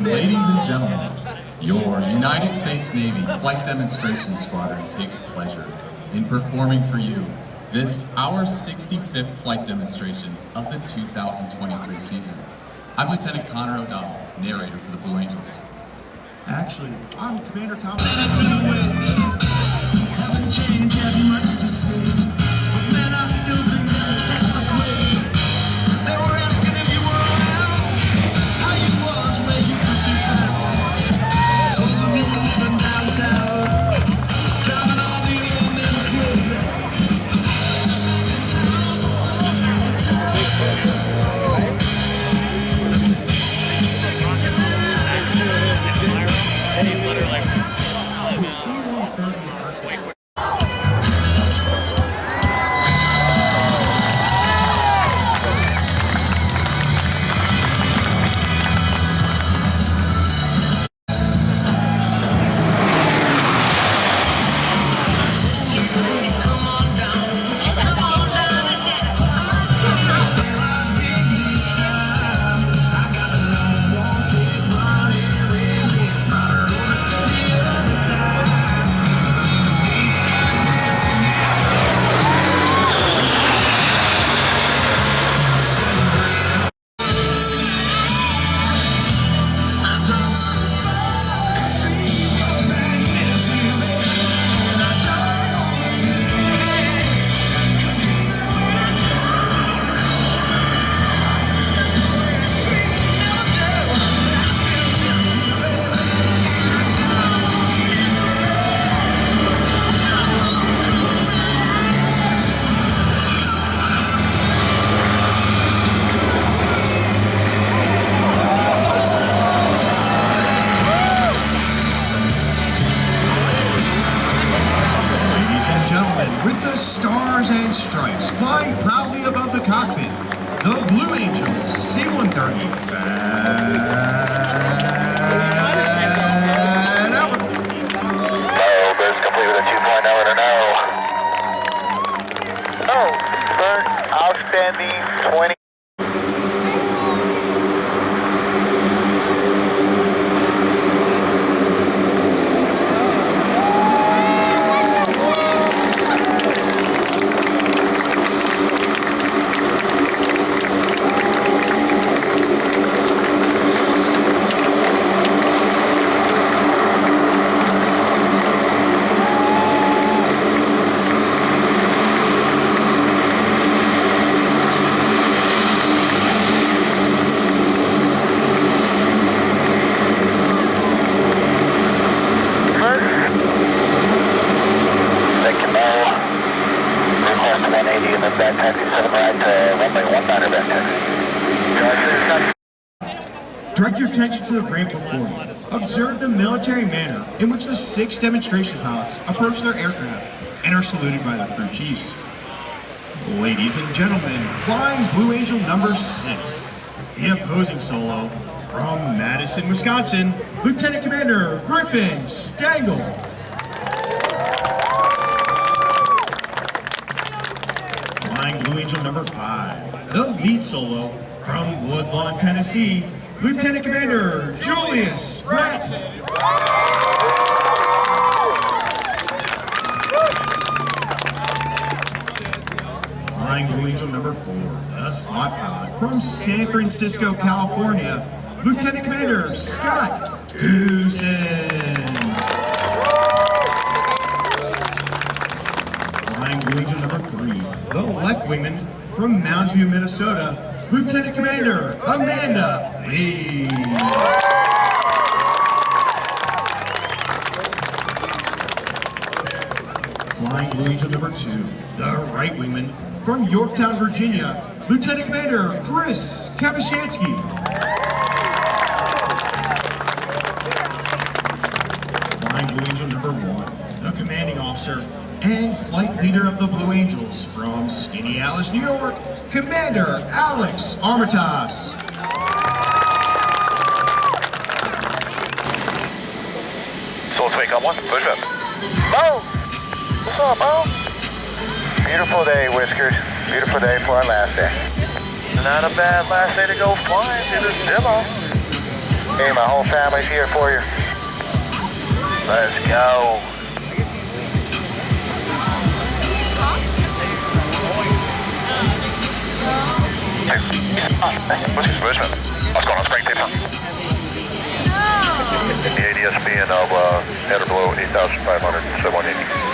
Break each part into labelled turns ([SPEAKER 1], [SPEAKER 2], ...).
[SPEAKER 1] Ladies and gentlemen, your United States Navy Flight Demonstration Squadron takes pleasure in performing for you this, our 65th flight demonstration of the 2023 season. I'm Lieutenant Connor O'Donnell, narrator for the Blue Angels.
[SPEAKER 2] Actually, I'm Commander Thomas. Haven't changed, had much to say, but man, I still think that's a way. They were asking if you were around, how you was, where you could be found. Told them you were living downtown, driving all the old men crazy. The boys are in town. With the stars and stripes flying proudly above the cockpit, the Blue Angels C-130 Fan out.
[SPEAKER 3] No, base complete with a 2.0 and a no. No, sir, outstanding 20.
[SPEAKER 2] Direct your attention to the ramp before you. Observe the military manner in which the 6 demonstration pilots approach their aircraft and are saluted by their crew chiefs. Ladies and gentlemen, flying Blue Angel number 6, the opposing solo from Madison, Wisconsin, Lieutenant Commander Griffin Stengel. Flying Blue Angel number 5, the lead solo from Woodlawn, Tennessee, Lieutenant Commander Julius Brett. Flying Blue Angel number 4, the slot pilot from San Francisco, California, Lieutenant Commander Scott Goosens. Flying Blue Angel number 3, the left wingman from Mountain View, Minnesota, Lieutenant Commander Amanda Lee. Flying Blue Angel number 2, the right wingman from Yorktown, Virginia, Lieutenant Commander Chris Kapushansky. Flying Blue Angel number 1, the commanding officer and flight leader of the Blue Angels from Skinny Alice, New York, Commander Alex Armitage.
[SPEAKER 3] Soul Twake on 1, push up. Bo! What's up, Bo? Beautiful day, Whiskers. Beautiful day for our last day. Not a bad last day to go flying to this demo. Hey, my whole family's here for you. Let's go. What's going on, Spring Paper? The ADS being of header below 8,500, 7180.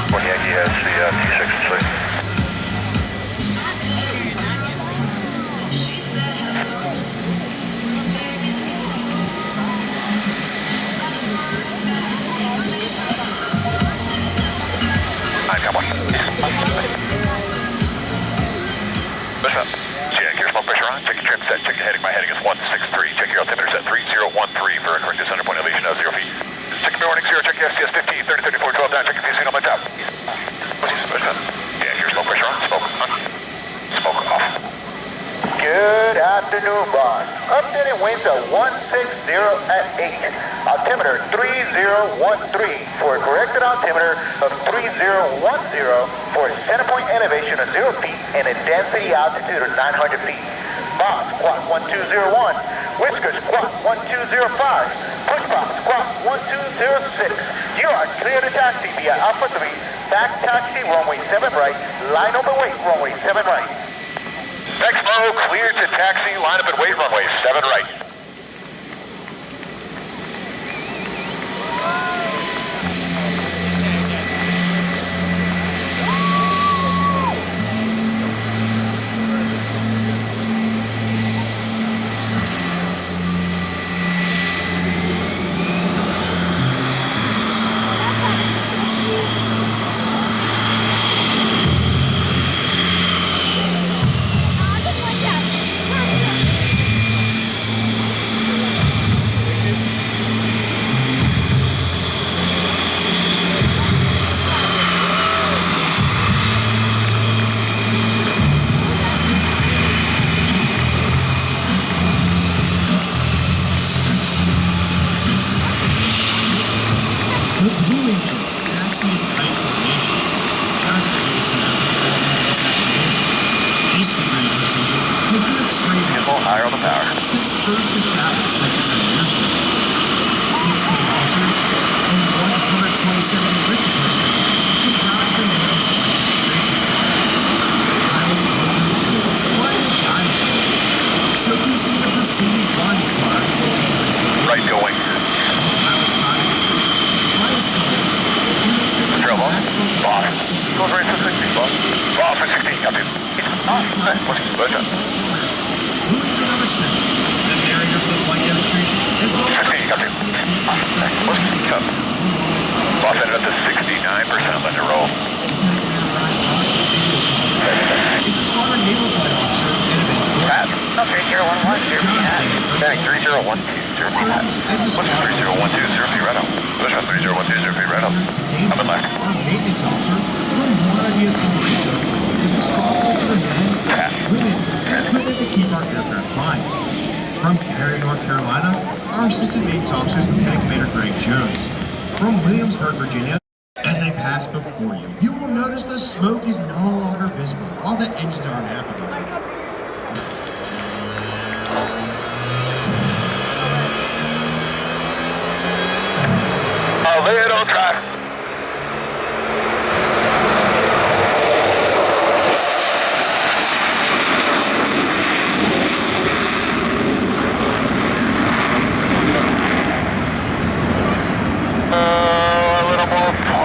[SPEAKER 3] One Yankee has the T6 in sight. Come on. Listen up. Check your smoke pressure on. Check your trim set. Check your heading. My heading is 163. Check your altimeter set 3013 for a correct descender point elevation of 0 feet. Check your warning 0. Check your FCS 15, 30, 34, 12 down. Check your signal on my top. Yeah, your smoke pressure on. Smoke on. Smoke off. Good afternoon, boss. Updated winds of 160 at 8. Altimeter 3013 for a corrected altimeter of 3010 for a center point elevation of 0 feet and a density altitude of 900 feet. Boss, squawk 1201. Whiskers, squawk 1205. Push box, squawk 1206. You are clear to taxi via Alpha 3. Back taxi, runway 7 right. Line up and wait, runway 7 right. Expo, clear to taxi, line up and wait, runway 7 right.
[SPEAKER 2] The Blue Angels taxi in tight formation. Just to get some this afternoon. Eastern procedure has been a trade
[SPEAKER 3] Gimbal higher on the power.
[SPEAKER 2] since first established 77 years ago. 16 officers and 127 enlistment personnel comprise the Navy's demonstration squad. Pilots open the floor, flying a diamond, showcasing the precision flying required.
[SPEAKER 3] Right going.
[SPEAKER 2] Pilots 5 and 6 fly a solo.
[SPEAKER 3] Control boss. Boss. Goes right for 60, boss. Boss for 16, copy. Off. What's the
[SPEAKER 2] Blue Angel number 7, the narrator for the flight demonstration, as well as
[SPEAKER 3] 16, copy. What's up? Boss ended up to 69% let it roll.
[SPEAKER 2] is the squadron naval flight officer and events
[SPEAKER 3] Pat. Okay, 3011, 0 feet hat. Setting 3012, 0 feet hat. What's 3012, 0 feet right out? Push on 3012, 0 feet right out. I'm in left.
[SPEAKER 2] Our maintenance officer from one of the authorities is responsible for the men, women, and equipment that keep our aircraft our Assistant Maintenance Officer is Lieutenant Commander Greg Jones. From Williamsburg, Virginia, as they pass before you, you will notice the smoke is no longer visible while the engines are navigating.
[SPEAKER 3] A little track. A little more pull.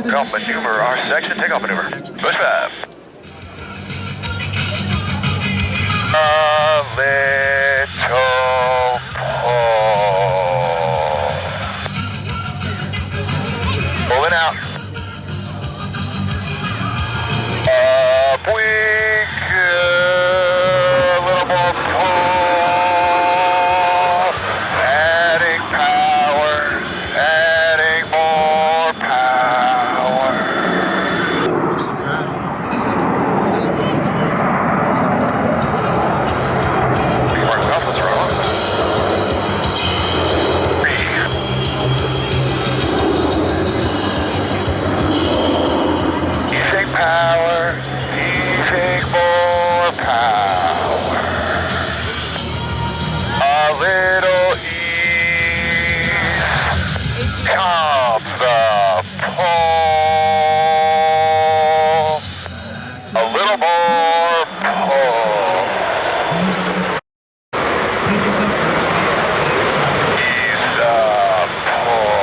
[SPEAKER 3] Takeoff maneuver, our section, takeoff maneuver. Push 5. A little pull. Pulling out. Up we go. A little more pull. Adding power. Adding more power. Power, take more power. A little ease comes the pull. A little more pull. Ease the pull.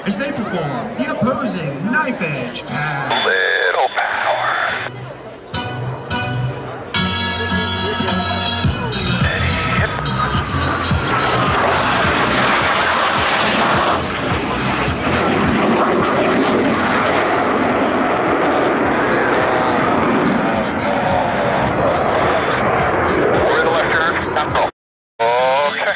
[SPEAKER 2] As they perform the opposing knife edge pass.
[SPEAKER 3] Little power. We're in the left turn. Okay.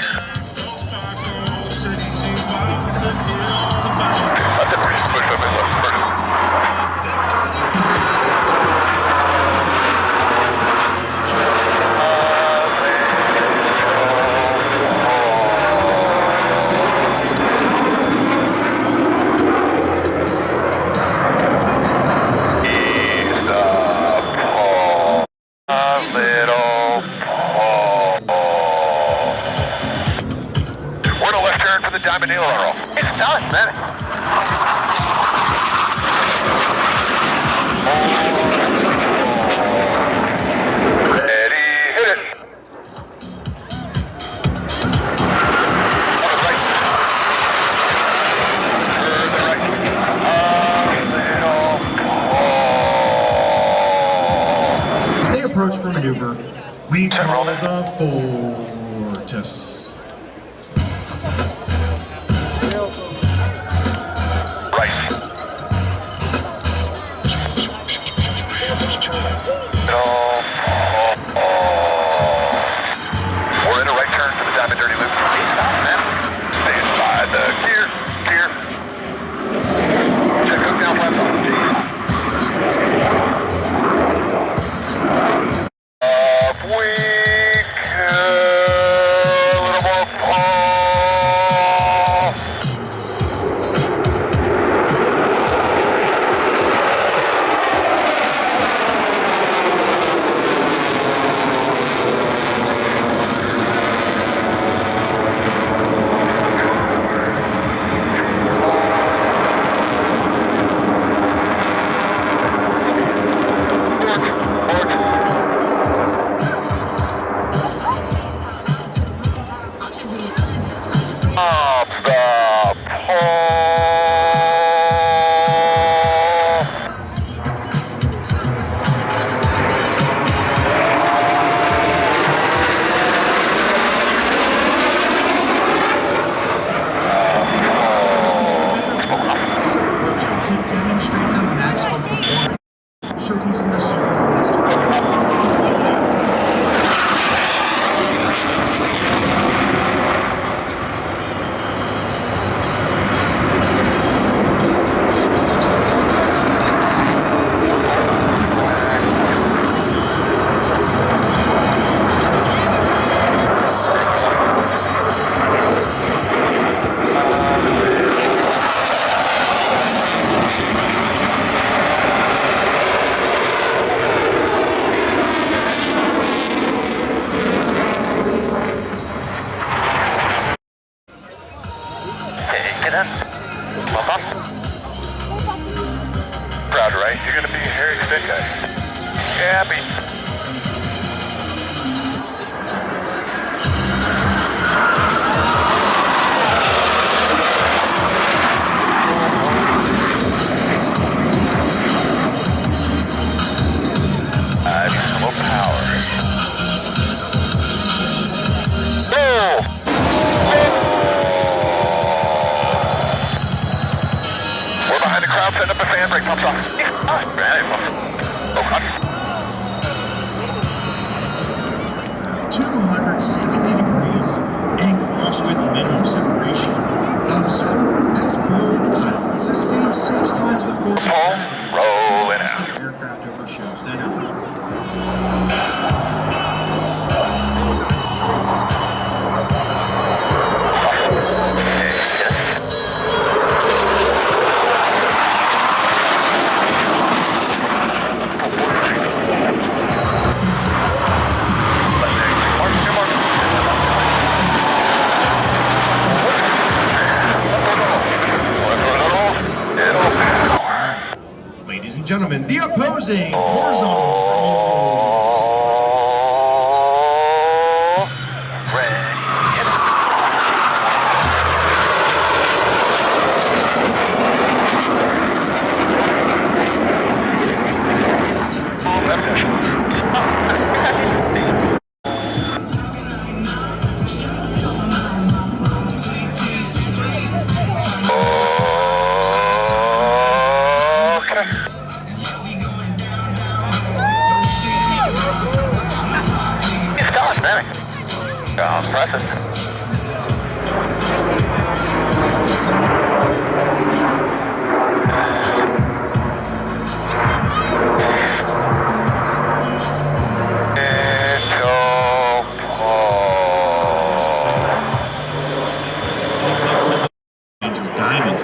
[SPEAKER 3] Diamond Needle roll. It's done, man. Ready, hit it. On the right. Further right. A little pull.
[SPEAKER 2] As they approach for maneuver, we call the Fortus.
[SPEAKER 3] We're in a right turn for the Diamond Dirty Loop. Stand by the gear. Check hook down flaps on. Up we go. A
[SPEAKER 2] showcasing the Super Hornets capability.
[SPEAKER 3] Proud, right? You're gonna be Harry Stick guy. Happy. More power. Oh! We're behind the crowd, setting up the fan brake pumps off. Oh,
[SPEAKER 2] 270 degrees and cross with minimum separation. Observe as both pilots sustain 6 times the force of gravity
[SPEAKER 3] rolling
[SPEAKER 2] as
[SPEAKER 3] out.
[SPEAKER 2] the aircraft over show center. Ladies and gentlemen, the opposing horizontal
[SPEAKER 3] impressive.
[SPEAKER 2] Angel Diamond.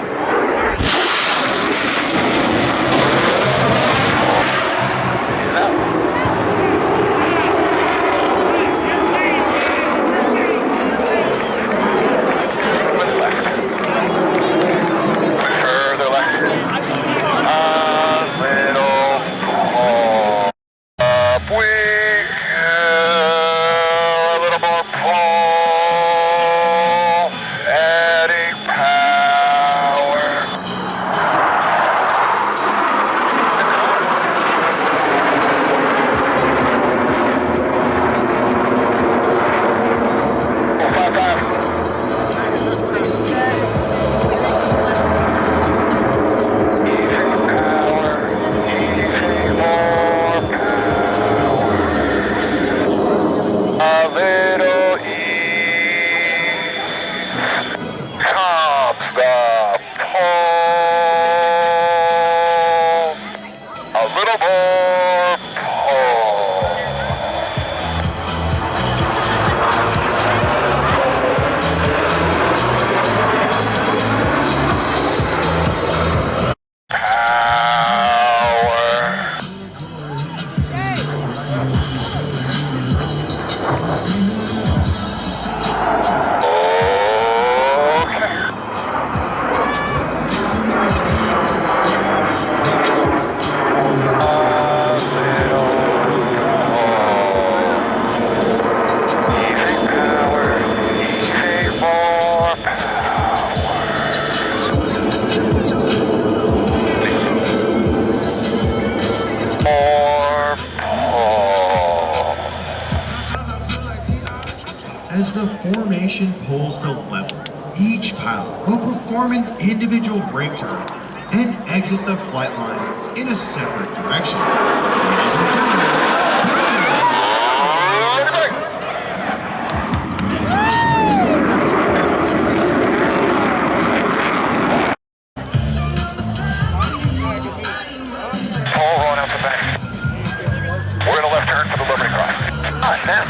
[SPEAKER 2] As the formation pulls to level, each pilot will perform an individual brake turn and exit the flight line in a separate direction.
[SPEAKER 3] turn for the Liberty Cross. Alright, now.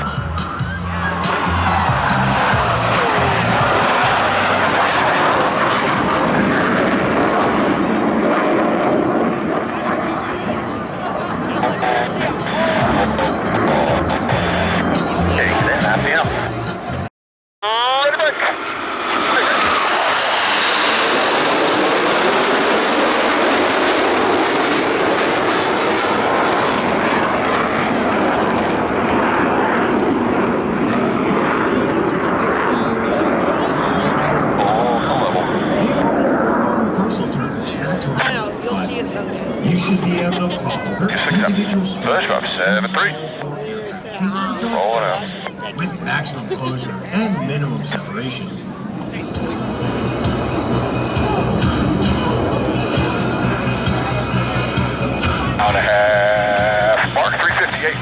[SPEAKER 2] You should be able to follow her individual speed.
[SPEAKER 3] Push up, 7-3. Roll it out.
[SPEAKER 2] With maximum closure and minimum separation.
[SPEAKER 3] Out and a half. Mark 358.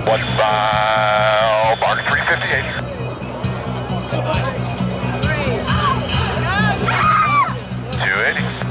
[SPEAKER 3] 1 mile. Mark 358. 280.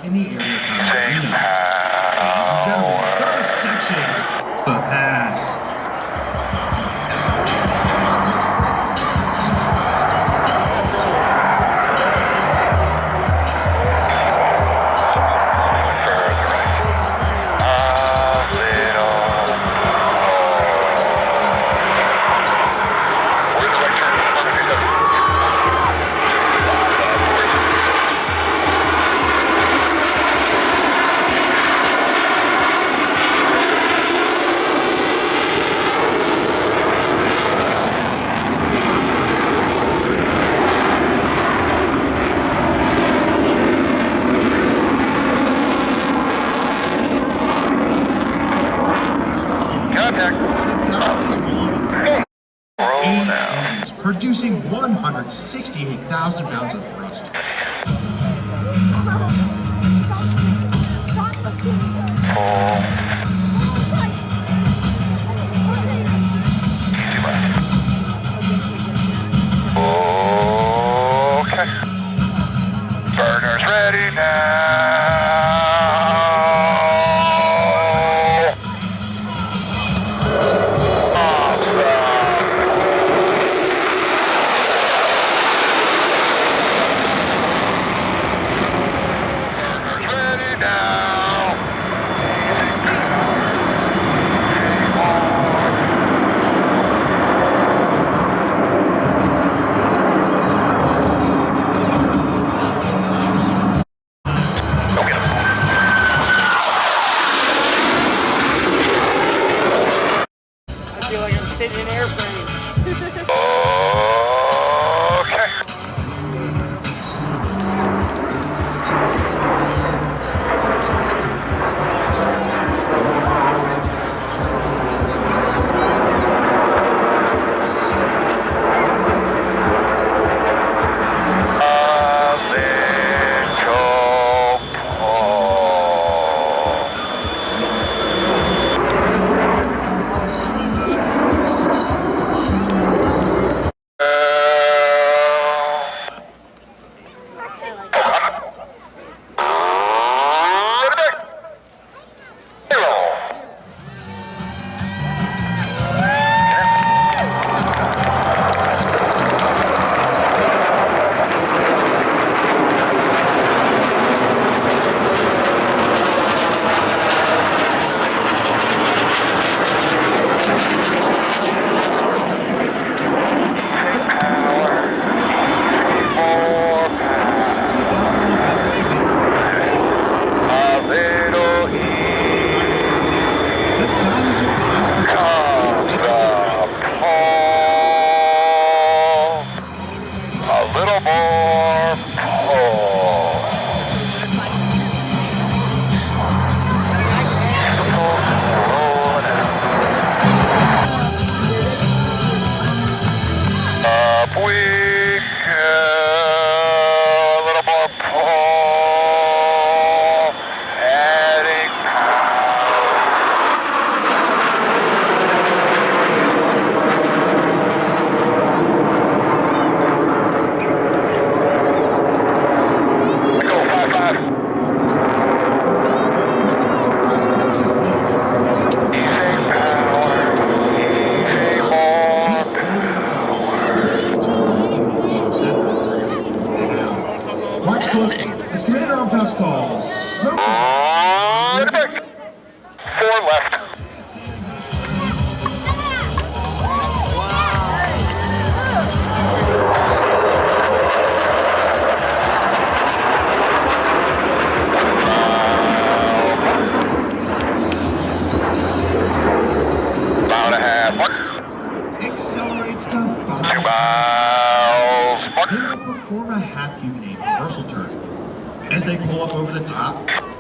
[SPEAKER 2] In the area of Ladies and gentlemen, first section, the pass. Engines producing 168,000 pounds of thrust.
[SPEAKER 3] Okay. Burners ready now.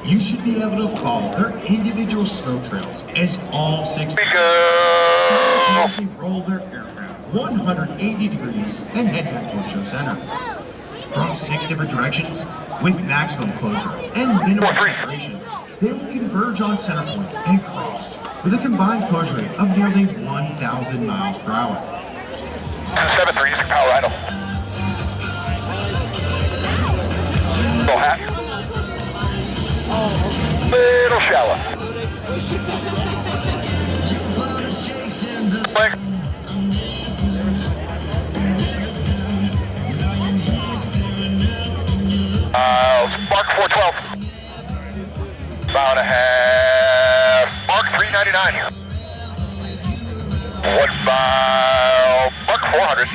[SPEAKER 2] You should be able to follow their individual snow trails as all 6 simultaneously roll their aircraft 180 degrees and head back towards show center. From 6 different directions, with maximum closure and minimum separation, they will converge on center point and cross with a combined closure rate of nearly 1,000 miles per hour.
[SPEAKER 3] 73 using power idle. Little hat. Little shallow. Quick. Mark 412. About a half. Mark 399. 1 mile. Mark 400.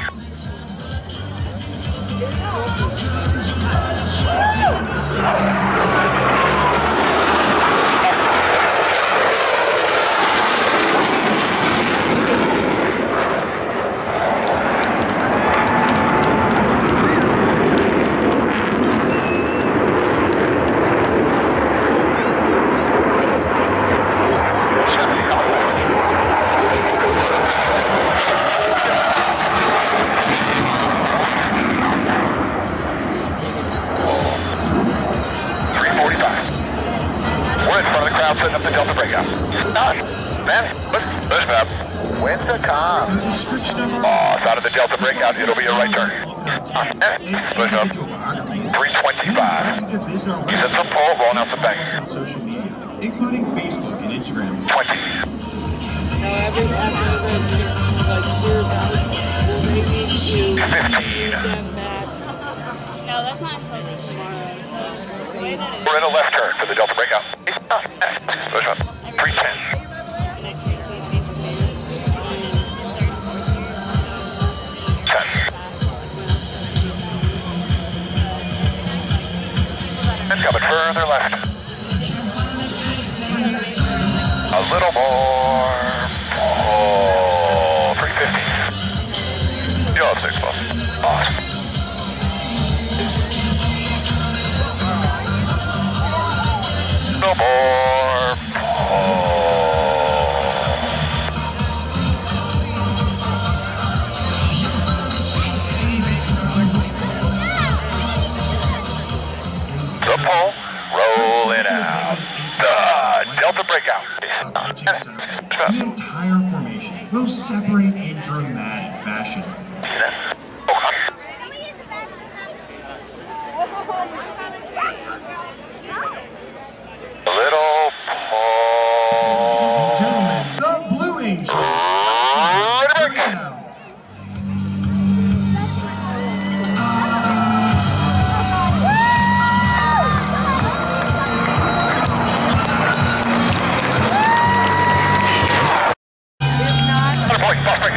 [SPEAKER 3] Setting up the Delta breakout. Man, push map. When's the com? Oh, it's out of the Delta breakout. It'll be a right turn. Push up. 325. You said some pole, rolling out some banks.
[SPEAKER 2] On social media, including Facebook and Instagram.
[SPEAKER 3] 20.
[SPEAKER 4] No, that's not until tomorrow. The way that it is.
[SPEAKER 3] We're in a left turn for the Delta breakout. Push up. 310. And coming further left. A little more. Oh, 350. You'll have 6 plus. Awesome. No more. The pole, rolling out. Delta breakout.
[SPEAKER 2] The entire formation will separate in dramatic fashion.
[SPEAKER 3] Little pole.
[SPEAKER 2] Ladies and gentlemen, the Blue Angels. Breakout.
[SPEAKER 3] Point, fast break.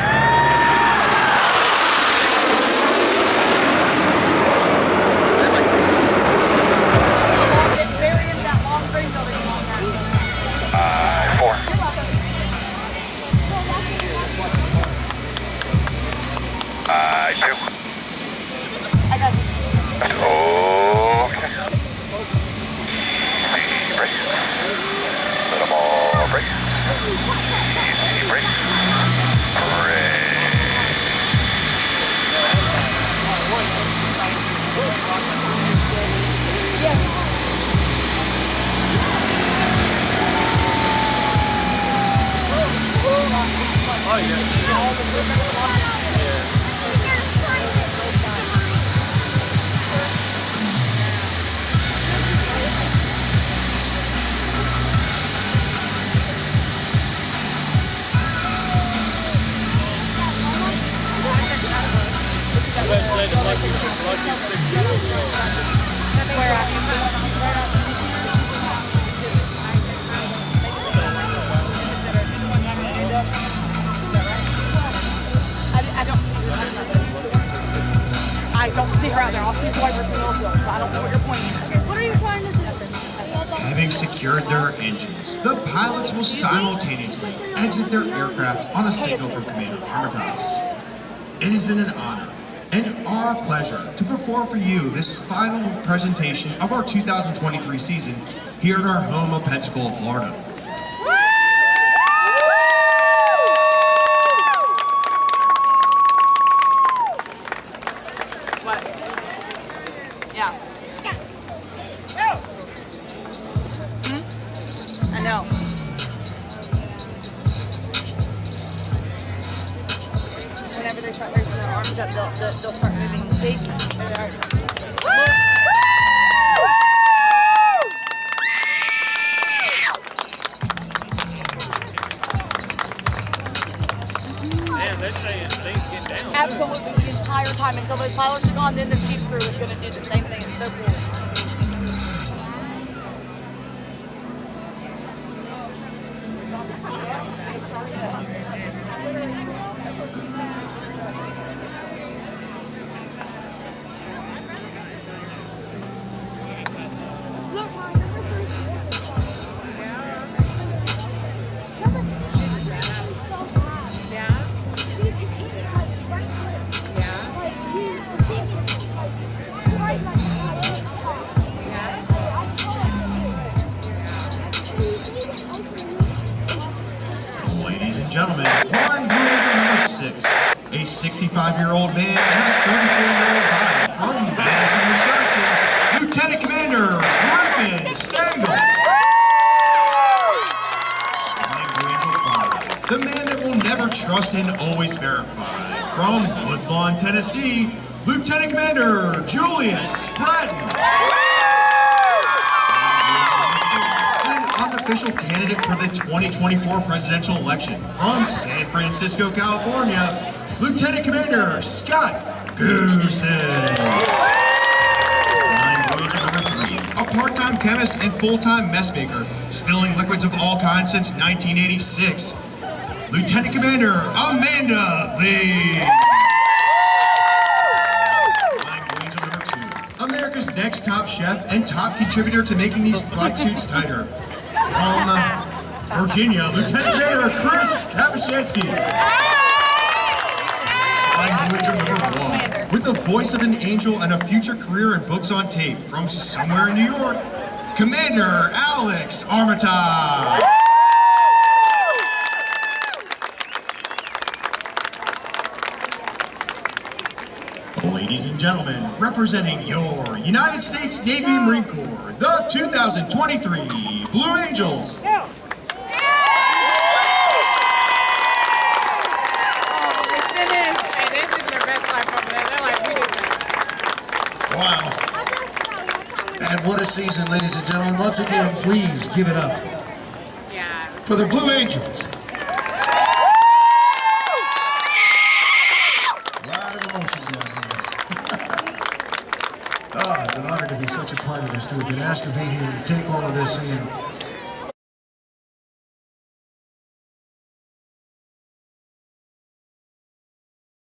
[SPEAKER 4] I don't see her out there. I'll see whoever's in the field. I don't know what you're pointing at. What are you trying to do?
[SPEAKER 2] Having secured their engines, the pilots will simultaneously exit their aircraft on a signal from Commander Armitage. It has been an honor and our pleasure to perform for you this final presentation of our 2023 season here in our home of Pensacola, Florida.
[SPEAKER 4] What? Yeah. I know. Whenever they start raising their arms up, they'll start moving. See?
[SPEAKER 5] Man, they're saying things get down.
[SPEAKER 4] Absolutely, the entire time until those pilots are gone, then the chief crew is going to do the same thing. It's so cool.
[SPEAKER 2] Ladies and gentlemen, flying Blue Angel number 6, a 65-year-old man and a 34-year-old body from Madison, Wisconsin, Lieutenant Commander Griffin Stengel. Flying Blue Angel 5, the man that will never trust and always verify. From Woodlawn, Tennessee, Lieutenant Commander Julius Spratton. Unofficial candidate for the 2024 presidential election from San Francisco, California, Lieutenant Commander Scott Gooses. Flying Blue Angel number 3, a part-time chemist and full-time mess maker, spilling liquids of all kinds since 1986, Lieutenant Commander Amanda Lee. Flying Blue Angel number 2, America's next top chef and top contributor to making these flight suits tighter. From Virginia, Lieutenant Commander Chris Kapushansky. Flying Blue Angel number 1, with the voice of an angel and a future career in books on tape from somewhere in New York, Commander Alex Armitage. Ladies and gentlemen, representing your United States Navy Marine Corps, the 2023 Blue Angels.
[SPEAKER 4] Oh, they finished.
[SPEAKER 6] Hey, they're living their best life over there. They're like, we do that.
[SPEAKER 7] Wow. And what a season, ladies and gentlemen. Once again, please give it up
[SPEAKER 6] Yeah.
[SPEAKER 7] for the Blue Angels. A lot of emotion down here. Oh, it's an honor to be such a part of this, to have been asked to be here, to take all of this in.